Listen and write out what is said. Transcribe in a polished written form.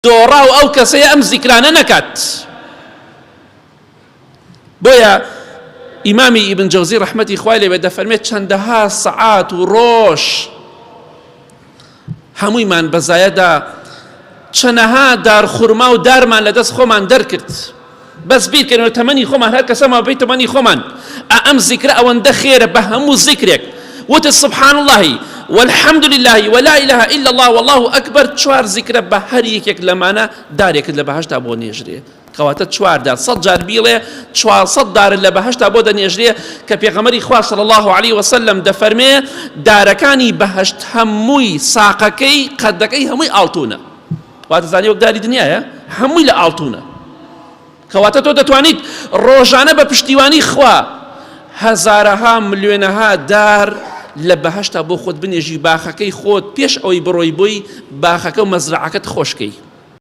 دۆڕا و ئەو کەسەیە ئەم زیکرانە نەکات. بۆیە ئیمامی ئیبن جەوزی ڕەحمەتی خوای لێبێ دەفەرمێت چەندەها سەعات و ڕۆژ هەموویمان بەزایەدا چەنەها دارخورما و دارمان لەدەست خۆمان دەرکرد، بەس بیرکەنەوە تەمەنی خۆمان هەر کەسەمان بێت تەمەنی خۆمان ئەم زیکرە ئەوەندە خێرە بە هەموو زیکرێک وتە سبحان الله والحمد لله ولا إله إلا الله والله أكبر چوار ذكر بهر يكيك لمانا دار يكد لبهشت أبو نيجري كواتا چوار دار صد جار بيله چوار صد دار لبهشت أبو نيجري كبيغمر إخوة صلى الله عليه وسلم دفرمي داركاني بهشت هموي ساقكي قدكي هموي آلتونا واتا زاني وك داري دنيا هموي لآلتونا كواتا تو دتوانيت روجانا بپشتیوانی خوا هزارها مليونها دار لبهشت بو خود بنيجي باخكي خود بيش اوي بروي بوي باخكو مزرعكت خوشكي